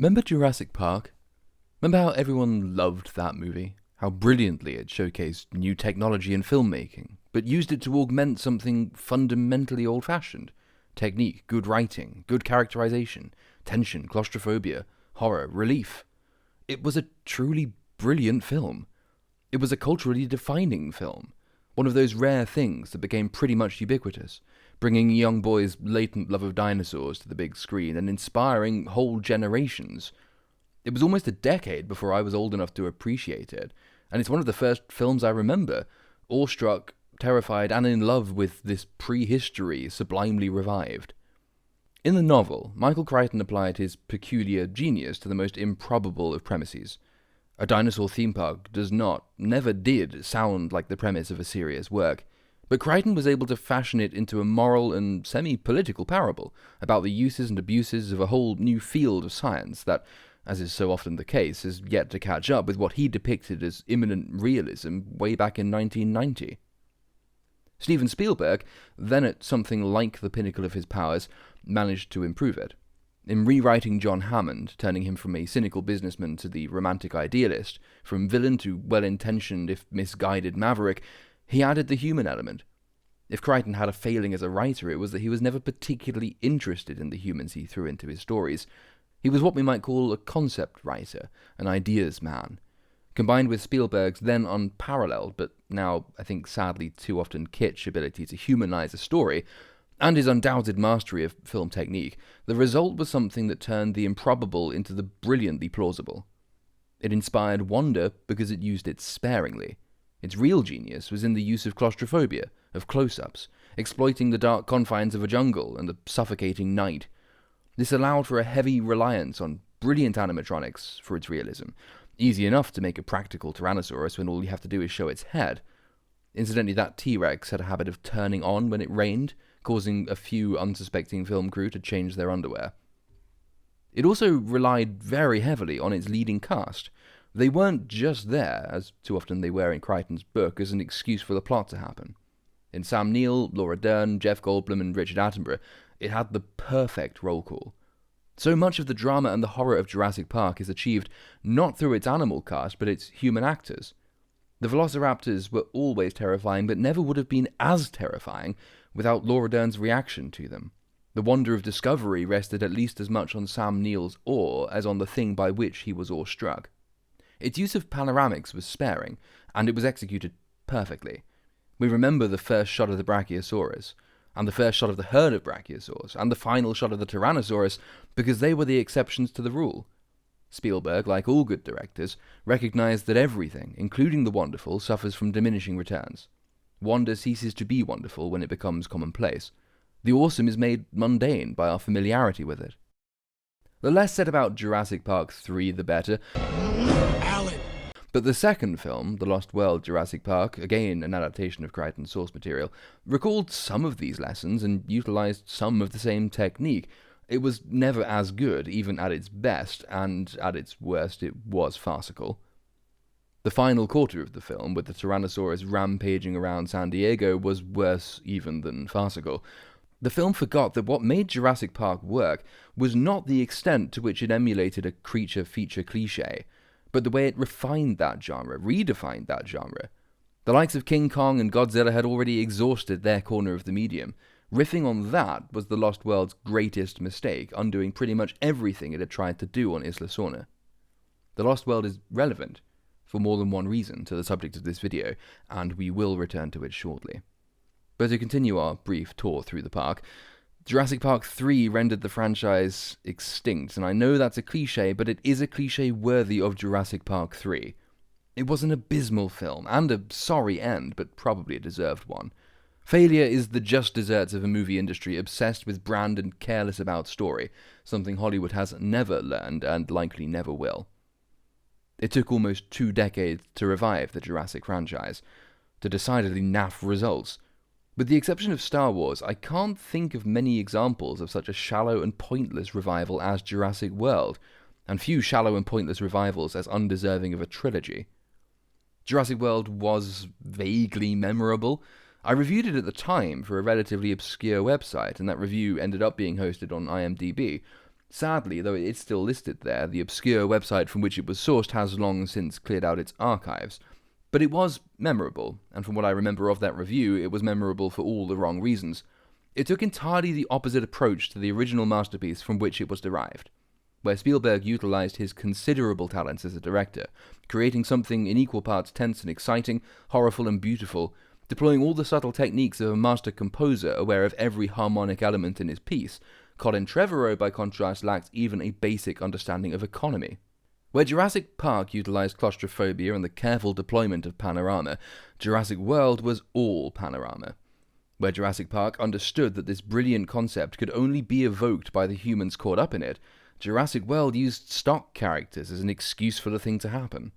Remember Jurassic Park? Remember how everyone loved that movie? How brilliantly it showcased new technology in filmmaking, but used it to augment something fundamentally old-fashioned? Technique, good writing, good characterization, tension, claustrophobia, horror, relief. It was a truly brilliant film. It was a culturally defining film. One of those rare things that became pretty much ubiquitous, bringing young boys' latent love of dinosaurs to the big screen and inspiring whole generations. It was almost a decade before I was old enough to appreciate it, and it's one of the first films I remember, awestruck, terrified, and in love with this prehistory sublimely revived. In the novel, Michael Crichton applied his peculiar genius to the most improbable of premises. A dinosaur theme park does not, never did, sound like the premise of a serious work, but Crichton was able to fashion it into a moral and semi-political parable about the uses and abuses of a whole new field of science that, as is so often the case, has yet to catch up with what he depicted as imminent realism way back in 1990. Steven Spielberg, then at something like the pinnacle of his powers, managed to improve it. In rewriting John Hammond, turning him from a cynical businessman to the romantic idealist, from villain to well-intentioned if misguided maverick, he added the human element. If Crichton had a failing as a writer, it was that he was never particularly interested in the humans he threw into his stories. He was what we might call a concept writer, an ideas man. Combined with Spielberg's then unparalleled, but now, I think sadly too often kitsch ability to humanize a story, and his undoubted mastery of film technique, the result was something that turned the improbable into the brilliantly plausible. It inspired wonder because it used it sparingly. Its real genius was in the use of claustrophobia, of close-ups, exploiting the dark confines of a jungle and the suffocating night. This allowed for a heavy reliance on brilliant animatronics for its realism. Easy enough to make a practical Tyrannosaurus when all you have to do is show its head. Incidentally, that T-Rex had a habit of turning on when it rained, causing a few unsuspecting film crew to change their underwear. It also relied very heavily on its leading cast. They weren't just there, as too often they were in Crichton's book, as an excuse for the plot to happen. In Sam Neill, Laura Dern, Jeff Goldblum, and Richard Attenborough, it had the perfect roll call. So much of the drama and the horror of Jurassic Park is achieved not through its animal cast, but its human actors. The velociraptors were always terrifying, but never would have been as terrifying without Laura Dern's reaction to them. The wonder of discovery rested at least as much on Sam Neill's awe as on the thing by which he was awestruck. Its use of panoramics was sparing, and it was executed perfectly. We remember the first shot of the Brachiosaurus, and the first shot of the herd of Brachiosaurs, and the final shot of the Tyrannosaurus, because they were the exceptions to the rule. Spielberg, like all good directors, recognized that everything, including the wonderful, suffers from diminishing returns. Wonder ceases to be wonderful when it becomes commonplace. The awesome is made mundane by our familiarity with it. The less said about Jurassic Park 3, the better. Alan! But the second film, The Lost World Jurassic Park, again an adaptation of Crichton's source material, recalled some of these lessons and utilized some of the same technique. It was never as good, even at its best, and at its worst it was farcical. The final quarter of the film, with the Tyrannosaurus rampaging around San Diego, was worse even than farcical. The film forgot that what made Jurassic Park work was not the extent to which it emulated a creature-feature cliché, but the way it refined that genre, redefined that genre. The likes of King Kong and Godzilla had already exhausted their corner of the medium. Riffing on that was The Lost World's greatest mistake, undoing pretty much everything it had tried to do on Isla Sorna. The Lost World is relevant, for more than one reason, to the subject of this video, and we will return to it shortly. But to continue our brief tour through the park, Jurassic Park 3 rendered the franchise extinct, and I know that's a cliché, but it is a cliché worthy of Jurassic Park 3. It was an abysmal film, and a sorry end, but probably a deserved one. Failure is the just desserts of a movie industry obsessed with brand and careless about story, something Hollywood has never learned and likely never will. It took almost 2 decades to revive the Jurassic franchise, to decidedly naff results. With the exception of Star Wars, I can't think of many examples of such a shallow and pointless revival as Jurassic World, and few shallow and pointless revivals as undeserving of a trilogy. Jurassic World was vaguely memorable. I reviewed it at the time for a relatively obscure website, and that review ended up being hosted on IMDb. Sadly, though it's still listed there, the obscure website from which it was sourced has long since cleared out its archives. But it was memorable, and from what I remember of that review, it was memorable for all the wrong reasons. It took entirely the opposite approach to the original masterpiece from which it was derived, where Spielberg utilized his considerable talents as a director, creating something in equal parts tense and exciting, horrible and beautiful, deploying all the subtle techniques of a master composer aware of every harmonic element in his piece. Colin Trevorrow, by contrast, lacked even a basic understanding of economy. Where Jurassic Park utilized claustrophobia and the careful deployment of panorama, Jurassic World was all panorama. Where Jurassic Park understood that this brilliant concept could only be evoked by the humans caught up in it, Jurassic World used stock characters as an excuse for the thing to happen.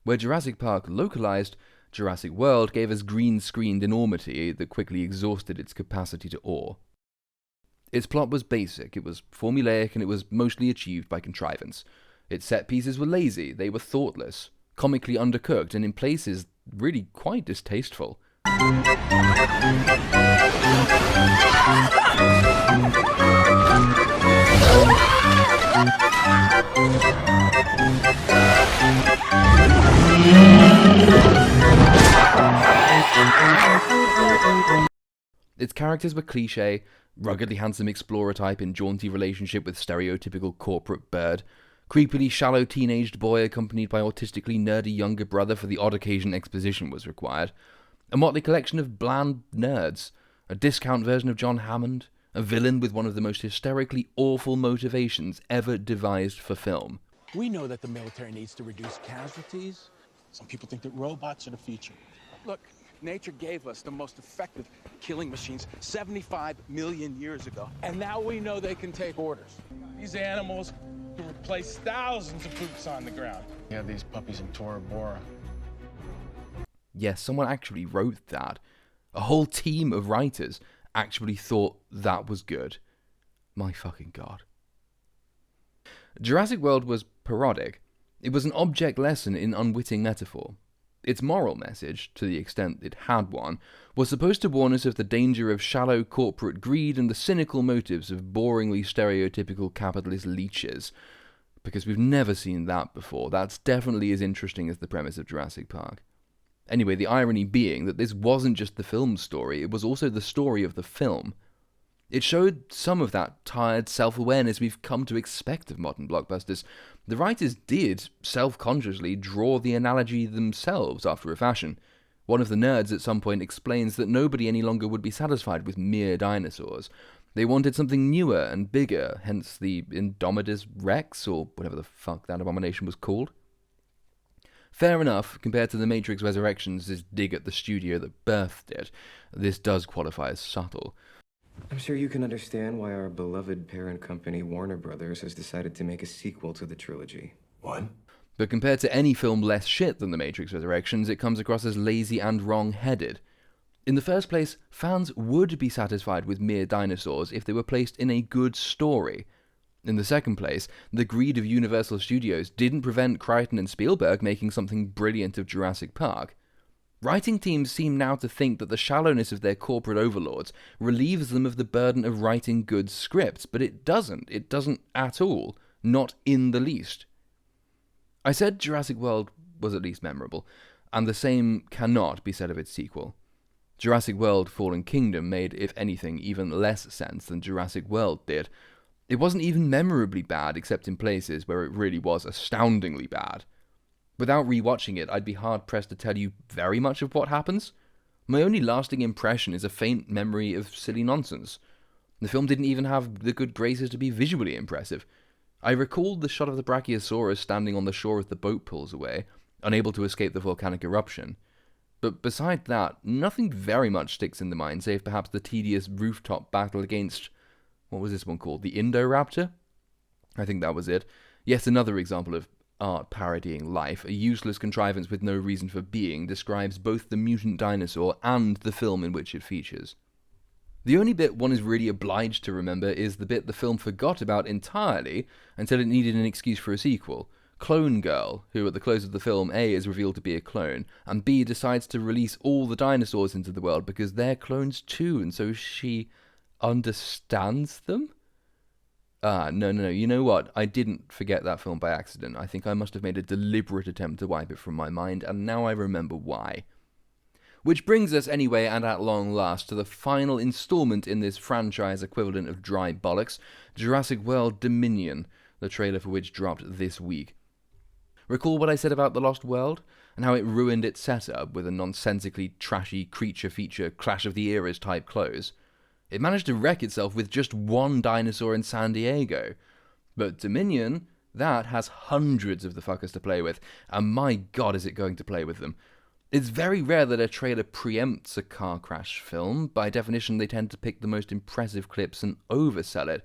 Where Jurassic Park localized, Jurassic World gave us green-screened enormity that quickly exhausted its capacity to awe. Its plot was basic, it was formulaic, and it was mostly achieved by contrivance. Its set pieces were lazy, they were thoughtless, comically undercooked, and in places really quite distasteful. Its characters were cliché, ruggedly handsome explorer type in jaunty relationship with stereotypical corporate bird, creepily shallow teenaged boy accompanied by autistically nerdy younger brother for the odd occasion exposition was required, a motley collection of bland nerds, a discount version of John Hammond, a villain with one of the most hysterically awful motivations ever devised for film. We know that the military needs to reduce casualties. Some people think that robots are the future. Look, nature gave us the most effective killing machines 75 million years ago. And now we know they can take orders. These animals can replace thousands of poops on the ground. We have these puppies in Tora Bora. Yes, someone actually wrote that. A whole team of writers actually thought that was good. My fucking god. Jurassic World was parodic. It was an object lesson in unwitting metaphor. Its moral message, to the extent it had one, was supposed to warn us of the danger of shallow corporate greed and the cynical motives of boringly stereotypical capitalist leeches. Because we've never seen that before. That's definitely as interesting as the premise of Jurassic Park. Anyway, the irony being that this wasn't just the film's story, it was also the story of the film. It showed some of that tired self-awareness we've come to expect of modern blockbusters. The writers did, self-consciously, draw the analogy themselves after a fashion. One of the nerds at some point explains that nobody any longer would be satisfied with mere dinosaurs. They wanted something newer and bigger, hence the Indominus Rex, or whatever the fuck that abomination was called. Fair enough, compared to The Matrix Resurrections' dig at the studio that birthed it, this does qualify as subtle. I'm sure you can understand why our beloved parent company, Warner Brothers, has decided to make a sequel to the trilogy. What? But compared to any film less shit than The Matrix Resurrections, it comes across as lazy and wrong-headed. In the first place, fans would be satisfied with mere dinosaurs if they were placed in a good story. In the second place, the greed of Universal Studios didn't prevent Crichton and Spielberg making something brilliant of Jurassic Park. Writing teams seem now to think that the shallowness of their corporate overlords relieves them of the burden of writing good scripts, but it doesn't. It doesn't at all. Not in the least. I said Jurassic World was at least memorable, and the same cannot be said of its sequel. Jurassic World Fallen Kingdom made, if anything, even less sense than Jurassic World did. It wasn't even memorably bad, except in places where it really was astoundingly bad. Without rewatching it, I'd be hard-pressed to tell you very much of what happens. My only lasting impression is a faint memory of silly nonsense. The film didn't even have the good graces to be visually impressive. I recalled the shot of the Brachiosaurus standing on the shore as the boat pulls away, unable to escape the volcanic eruption. But beside that, nothing very much sticks in the mind, save perhaps the tedious rooftop battle against... what was this one called? The Indoraptor? I think that was it. Yet another example of art parodying life. A useless contrivance with no reason for being describes both the mutant dinosaur and the film in which it features. The only bit one is really obliged to remember is the bit the film forgot about entirely until it needed an excuse for a sequel. Clone Girl, who at the close of the film A is revealed to be a clone, and B decides to release all the dinosaurs into the world because they're clones too, and so she understands them? No. You know what? I didn't forget that film by accident. I think I must have made a deliberate attempt to wipe it from my mind, and now I remember why. Which brings us anyway, and at long last, to the final installment in this franchise equivalent of dry bollocks, Jurassic World Dominion, the trailer for which dropped this week. Recall what I said about The Lost World, and how it ruined its setup with a nonsensically trashy creature feature Clash of the Eras type close? It managed to wreck itself with just one dinosaur in San Diego. But Dominion, that has hundreds of the fuckers to play with, and my god is it going to play with them. It's very rare that a trailer preempts a car crash film. By definition, they tend to pick the most impressive clips and oversell it.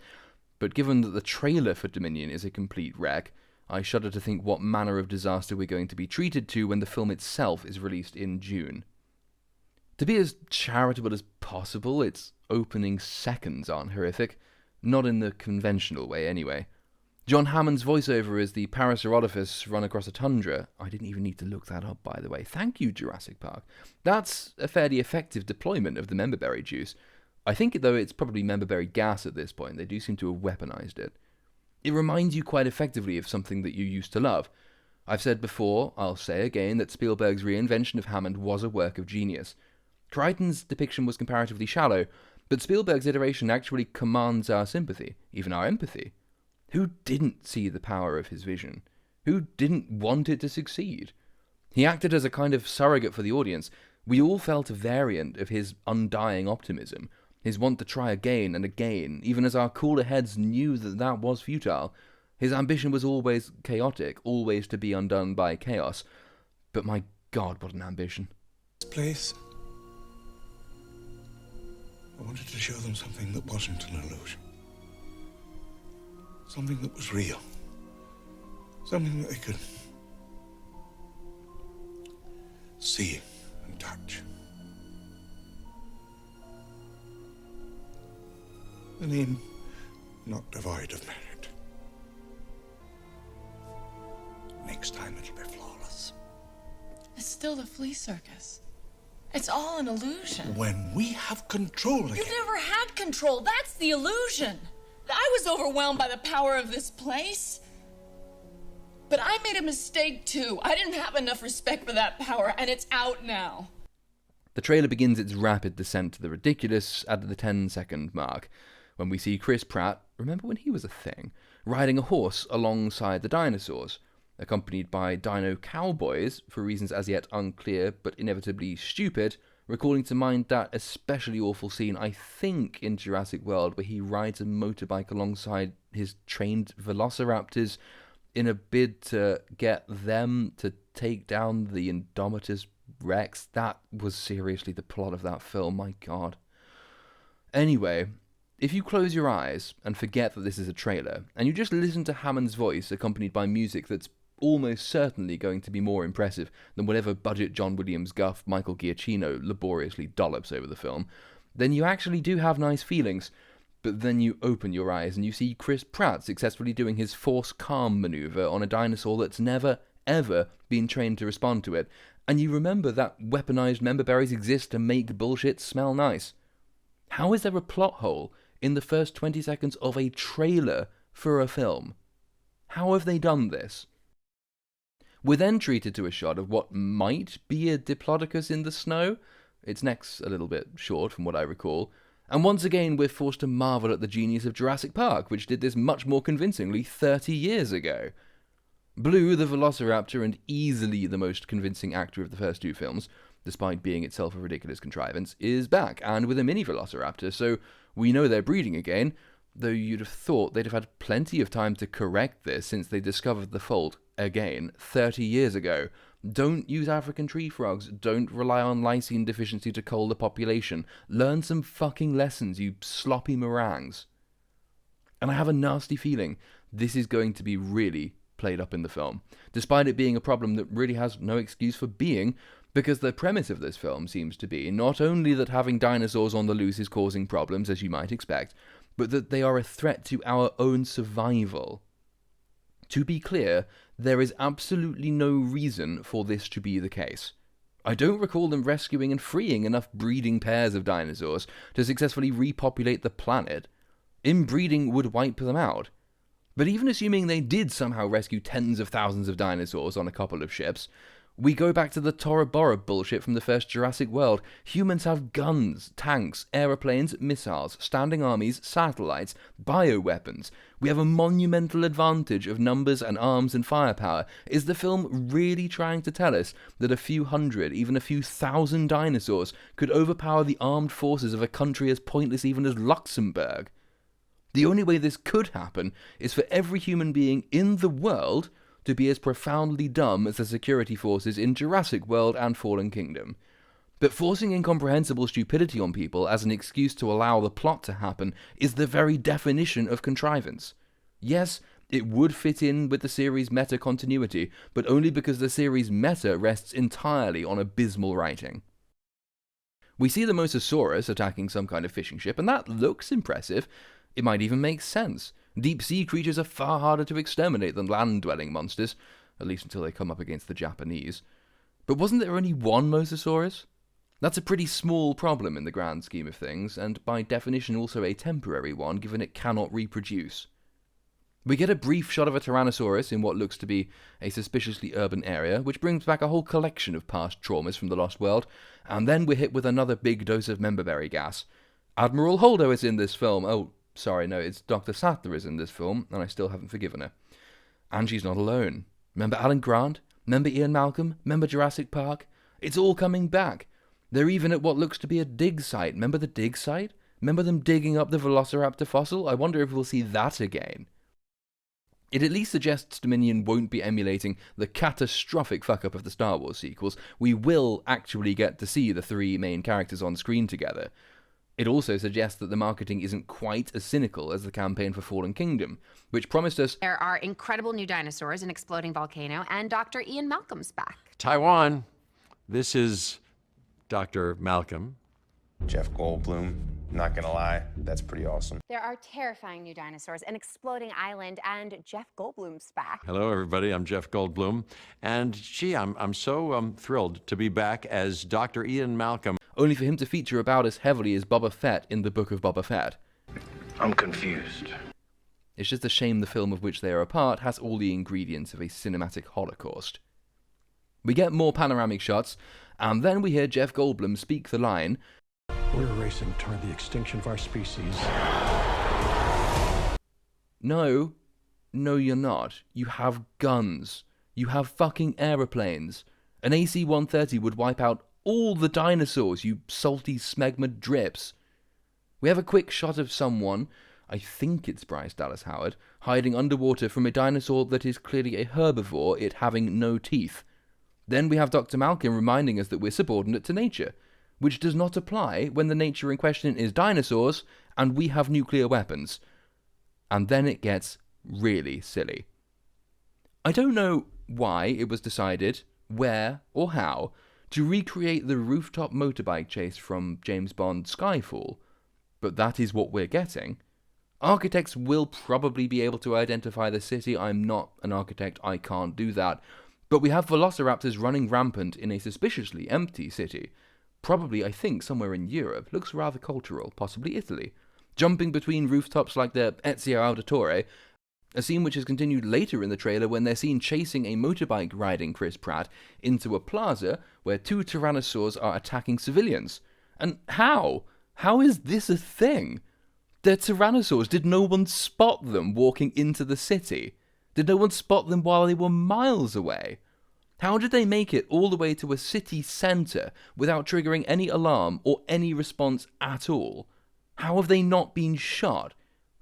But given that the trailer for Dominion is a complete wreck, I shudder to think what manner of disaster we're going to be treated to when the film itself is released in June. To be as charitable as possible, its opening seconds aren't horrific. Not in the conventional way, anyway. John Hammond's voiceover as the Parasaurolophus run across a tundra. I didn't even need to look that up, by the way. Thank you, Jurassic Park. That's a fairly effective deployment of the memberberry juice. I think, though, it's probably memberberry gas at this point. They do seem to have weaponized it. It reminds you quite effectively of something that you used to love. I've said before, I'll say again, that Spielberg's reinvention of Hammond was a work of genius. Crichton's depiction was comparatively shallow, but Spielberg's iteration actually commands our sympathy, even our empathy. Who didn't see the power of his vision? Who didn't want it to succeed? He acted as a kind of surrogate for the audience. We all felt a variant of his undying optimism, his want to try again and again, even as our cooler heads knew that that was futile. His ambition was always chaotic, always to be undone by chaos. But my God, what an ambition. This place, I wanted to show them something that wasn't an illusion. Something that was real. Something that they could see and touch. The name not devoid of merit. Next time it'll be flawless. It's still the flea circus. It's all an illusion. When we have control again. You never had control. That's the illusion. I was overwhelmed by the power of this place. But I made a mistake too. I didn't have enough respect for that power, and it's out now. The trailer begins its rapid descent to the ridiculous at the 10-second mark, when we see Chris Pratt, remember when he was a thing, riding a horse alongside the dinosaurs, accompanied by dino cowboys, for reasons as yet unclear but inevitably stupid, recalling to mind that especially awful scene, I think, in Jurassic World, where he rides a motorbike alongside his trained velociraptors in a bid to get them to take down the Indomitus Rex. That was seriously the plot of that film, my God. Anyway, if you close your eyes and forget that this is a trailer, and you just listen to Hammond's voice accompanied by music that's almost certainly going to be more impressive than whatever budget John Williams guff Michael Giacchino laboriously dollops over the film, then you actually do have nice feelings. But then you open your eyes and you see Chris Pratt successfully doing his force calm maneuver on a dinosaur that's never, ever been trained to respond to it, and you remember that weaponized memberberries exist to make bullshit smell nice. How is there a plot hole in the first 20 seconds of a trailer for a film? How have they done this? We're then treated to a shot of what might be a Diplodocus in the snow. Its neck's a little bit short from what I recall. And once again, we're forced to marvel at the genius of Jurassic Park, which did this much more convincingly 30 years ago. Blue, the Velociraptor, and easily the most convincing actor of the first two films, despite being itself a ridiculous contrivance, is back, and with a mini Velociraptor, so we know they're breeding again, though you'd have thought they'd have had plenty of time to correct this since they discovered the fault, again, 30 years ago. Don't use African tree frogs. Don't rely on lysine deficiency to cull the population. Learn some fucking lessons, you sloppy meringues. And I have a nasty feeling this is going to be really played up in the film, despite it being a problem that really has no excuse for being, because the premise of this film seems to be not only that having dinosaurs on the loose is causing problems, as you might expect, but that they are a threat to our own survival. To be clear, there is absolutely no reason for this to be the case. I don't recall them rescuing and freeing enough breeding pairs of dinosaurs to successfully repopulate the planet. Inbreeding would wipe them out. But even assuming they did somehow rescue tens of thousands of dinosaurs on a couple of ships, we go back to the Tora Bora bullshit from the first Jurassic World. Humans have guns, tanks, aeroplanes, missiles, standing armies, satellites, bioweapons. We have a monumental advantage of numbers and arms and firepower. Is the film really trying to tell us that a few hundred, even a few thousand dinosaurs could overpower the armed forces of a country as pointless even as Luxembourg? The only way this could happen is for every human being in the world to be as profoundly dumb as the security forces in Jurassic World and Fallen Kingdom. But forcing incomprehensible stupidity on people as an excuse to allow the plot to happen is the very definition of contrivance. Yes, it would fit in with the series' meta-continuity, but only because the series' meta rests entirely on abysmal writing. We see the Mosasaurus attacking some kind of fishing ship, and that looks impressive. It might even make sense. Deep-sea creatures are far harder to exterminate than land-dwelling monsters, at least until they come up against the Japanese. But wasn't there only one Mosasaurus? That's a pretty small problem in the grand scheme of things, and by definition also a temporary one, given it cannot reproduce. We get a brief shot of a Tyrannosaurus in what looks to be a suspiciously urban area, which brings back a whole collection of past traumas from the Lost World, and then we're hit with another big dose of memberberry gas. Admiral Holdo is in this film. Oh, sorry, no, it's Dr. Sattler is in this film, and I still haven't forgiven her. And she's not alone. Remember Alan Grant? Remember Ian Malcolm? Remember Jurassic Park? It's all coming back. They're even at what looks to be a dig site. Remember the dig site? Remember them digging up the Velociraptor fossil? I wonder if we'll see that again. It at least suggests Dominion won't be emulating the catastrophic fuck-up of the Star Wars sequels. We will actually get to see the three main characters on screen together. It also suggests that the marketing isn't quite as cynical as the campaign for Fallen Kingdom, which promised us there are incredible new dinosaurs, an exploding volcano, and Dr. Ian Malcolm's back. Taiwan, this is Dr. Malcolm. Jeff Goldblum, not gonna lie, that's pretty awesome. There are terrifying new dinosaurs, an exploding island, and Jeff Goldblum's back. Hello, everybody. I'm Jeff Goldblum. And gee, I'm so thrilled to be back as Dr. Ian Malcolm. Only for him to feature about as heavily as Boba Fett in the Book of Boba Fett. I'm confused. It's just a shame the film of which they are a part has all the ingredients of a cinematic holocaust. We get more panoramic shots, and then we hear Jeff Goldblum speak the line, "We're racing toward the extinction of our species." No, you're not. You have guns. You have fucking aeroplanes. An AC-130 would wipe out all the dinosaurs, you salty smegma drips. We have a quick shot of someone, I think it's Bryce Dallas Howard, hiding underwater from a dinosaur that is clearly a herbivore, it having no teeth. Then we have Dr. Malcolm reminding us that we're subordinate to nature, which does not apply when the nature in question is dinosaurs and we have nuclear weapons. And then it gets really silly. I don't know why it was decided, where or how, to recreate the rooftop motorbike chase from James Bond Skyfall, but that is what we're getting. Architects will probably be able to identify the city. I'm not an architect, I can't do that. But we have velociraptors running rampant in a suspiciously empty city. Probably, I think, somewhere in Europe. Looks rather cultural, possibly Italy. Jumping between rooftops like the Ezio Auditore, a scene which is continued later in the trailer when they're seen chasing a motorbike riding Chris Pratt into a plaza where two tyrannosaurs are attacking civilians. And how? How is this a thing? They're tyrannosaurs. Did no one spot them walking into the city? Did no one spot them while they were miles away? How did they make it all the way to a city centre without triggering any alarm or any response at all? How have they not been shot?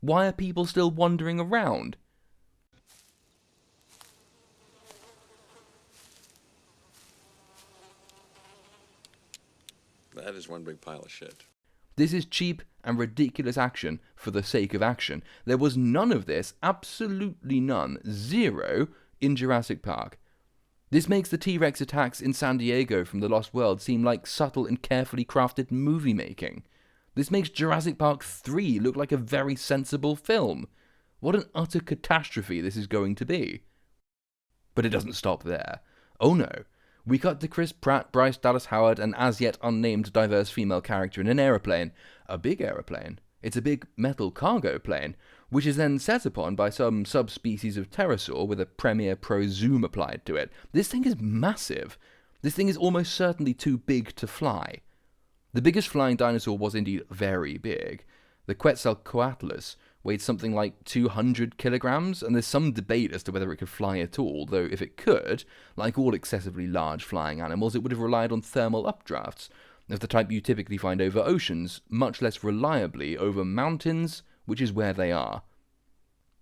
Why are people still wandering around? That is one big pile of shit. This is cheap and ridiculous action for the sake of action. There was none of this, absolutely none, zero, in Jurassic Park. This makes the T-Rex attacks in San Diego from The Lost World seem like subtle and carefully crafted movie making. This makes Jurassic Park 3 look like a very sensible film. What an utter catastrophe this is going to be. But it doesn't stop there. Oh no. We cut to Chris Pratt, Bryce Dallas Howard, and as yet unnamed diverse female character in an aeroplane. A big aeroplane. It's a big metal cargo plane, which is then set upon by some subspecies of pterosaur with a Premiere Pro zoom applied to it. This thing is massive. This thing is almost certainly too big to fly. The biggest flying dinosaur was indeed very big. The Quetzalcoatlus weighed something like 200 kilograms, and there's some debate as to whether it could fly at all, though if it could, like all excessively large flying animals, it would have relied on thermal updrafts, of the type you typically find over oceans, much less reliably over mountains, which is where they are.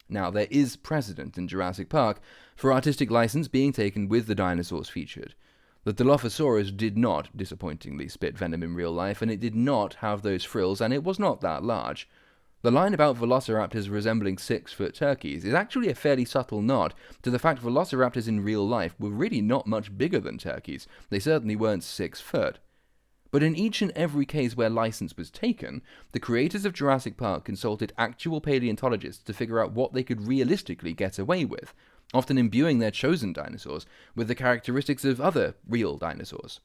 Now, there is precedent in Jurassic Park for artistic license being taken with the dinosaurs featured. The Dilophosaurus did not, disappointingly, spit venom in real life, and it did not have those frills, and it was not that large. The line about velociraptors resembling 6-foot turkeys is actually a fairly subtle nod to the fact velociraptors in real life were really not much bigger than turkeys. They certainly weren't 6 foot. But in each and every case where license was taken, the creators of Jurassic Park consulted actual paleontologists to figure out what they could realistically get away with, often imbuing their chosen dinosaurs with the characteristics of other real dinosaurs.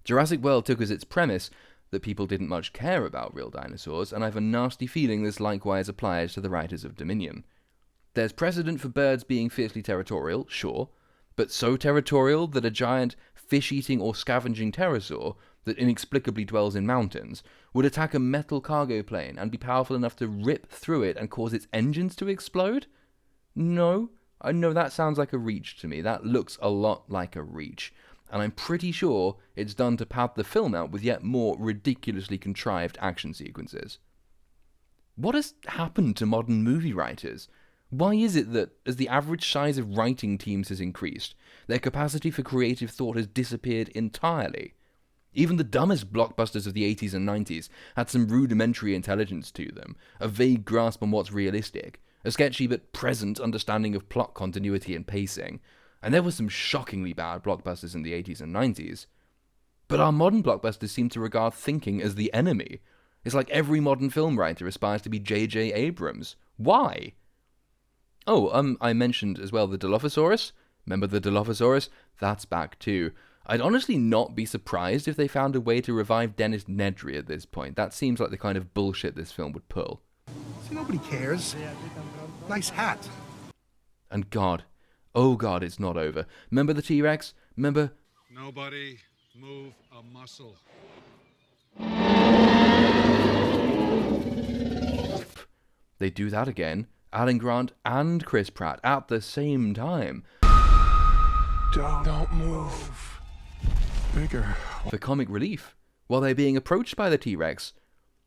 Jurassic World took as its premise that people didn't much care about real dinosaurs, and I have a nasty feeling this likewise applies to the writers of Dominion. There's precedent for birds being fiercely territorial, sure, but so territorial that a giant fish-eating or scavenging pterosaur that inexplicably dwells in mountains would attack a metal cargo plane and be powerful enough to rip through it and cause its engines to explode? No, I know that sounds like a reach to me. That looks a lot like a reach. And I'm pretty sure it's done to pad the film out with yet more ridiculously contrived action sequences. What has happened to modern movie writers? Why is it that, as the average size of writing teams has increased, their capacity for creative thought has disappeared entirely? Even the dumbest blockbusters of the 80s and 90s had some rudimentary intelligence to them, a vague grasp on what's realistic, a sketchy but present understanding of plot continuity and pacing, and there were some shockingly bad blockbusters in the 80s and 90s. But our modern blockbusters seem to regard thinking as the enemy. It's like every modern film writer aspires to be J.J. Abrams. Why? Oh, I mentioned as well the Dilophosaurus. Remember the Dilophosaurus? That's back too. I'd honestly not be surprised if they found a way to revive Dennis Nedry at this point. That seems like the kind of bullshit this film would pull. See, nobody cares. Nice hat. And God, oh God, it's not over. Remember the T-Rex? Remember? Nobody move a muscle. They do that again. Alan Grant and Chris Pratt at the same time. Don't move. Bigger. For comic relief, while they're being approached by the T-Rex.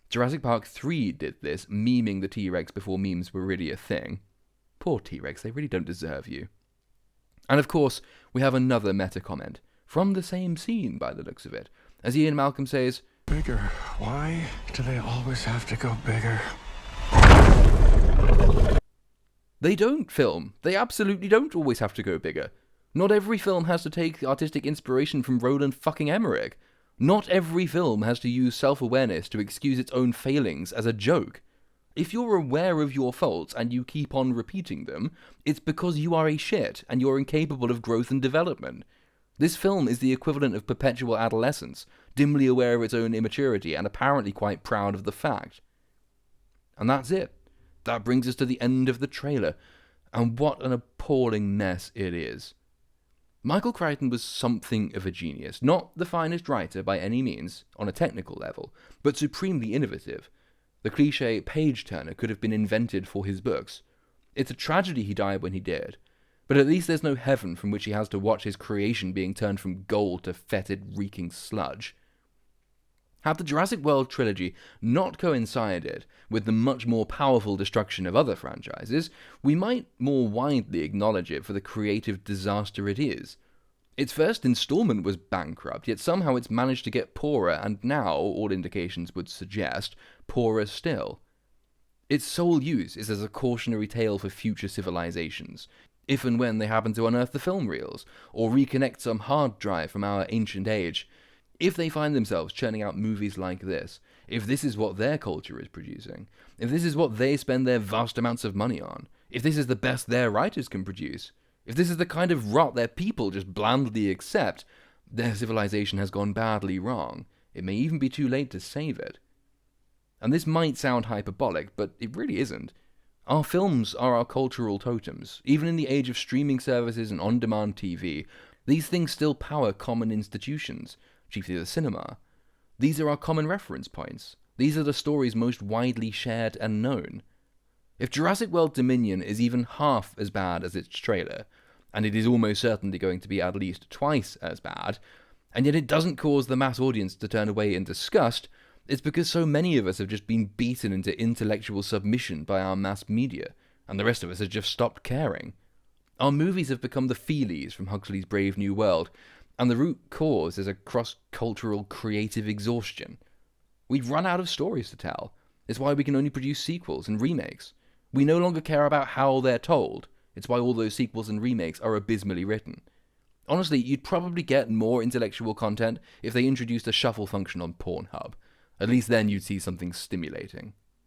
Jurassic Park 3 did this, memeing the T-Rex before memes were really a thing. Poor T-Rex, they really don't deserve you. And of course, we have another meta comment, from the same scene by the looks of it, as Ian Malcolm says, Bigger. Why do they always have to go bigger? They don't film. They absolutely don't always have to go bigger. Not every film has to take artistic inspiration from Roland fucking Emmerich. Not every film has to use self-awareness to excuse its own failings as a joke. If you're aware of your faults and you keep on repeating them, it's because you are a shit and you're incapable of growth and development. This film is the equivalent of perpetual adolescence, dimly aware of its own immaturity and apparently quite proud of the fact. And that's it. That brings us to the end of the trailer. And what an appalling mess it is. Michael Crichton was something of a genius. Not the finest writer by any means, on a technical level, but supremely innovative. The cliché page-turner could have been invented for his books. It's a tragedy he died when he did, but at least there's no heaven from which he has to watch his creation being turned from gold to fetid, reeking sludge. Had the Jurassic World trilogy not coincided with the much more powerful destruction of other franchises, we might more widely acknowledge it for the creative disaster it is. Its first installment was bankrupt, yet somehow it's managed to get poorer, and now, all indications would suggest, poorer still. Its sole use is as a cautionary tale for future civilizations, if and when they happen to unearth the film reels, or reconnect some hard drive from our ancient age. If they find themselves churning out movies like this, if this is what their culture is producing, if this is what they spend their vast amounts of money on, if this is the best their writers can produce, if this is the kind of rot their people just blandly accept, their civilization has gone badly wrong. It may even be too late to save it. And this might sound hyperbolic, but it really isn't. Our films are our cultural totems. Even in the age of streaming services and on-demand TV, these things still power common institutions, chiefly the cinema. These are our common reference points. These are the stories most widely shared and known. If Jurassic World Dominion is even half as bad as its trailer, and it is almost certainly going to be at least twice as bad, and yet it doesn't cause the mass audience to turn away in disgust, it's because so many of us have just been beaten into intellectual submission by our mass media, and the rest of us have just stopped caring. Our movies have become the feelies from Huxley's Brave New World, and the root cause is a cross-cultural creative exhaustion. We've run out of stories to tell. It's why we can only produce sequels and remakes. We no longer care about how they're told. It's why all those sequels and remakes are abysmally written. Honestly, you'd probably get more intellectual content if they introduced a shuffle function on Pornhub. At least then you'd see something stimulating.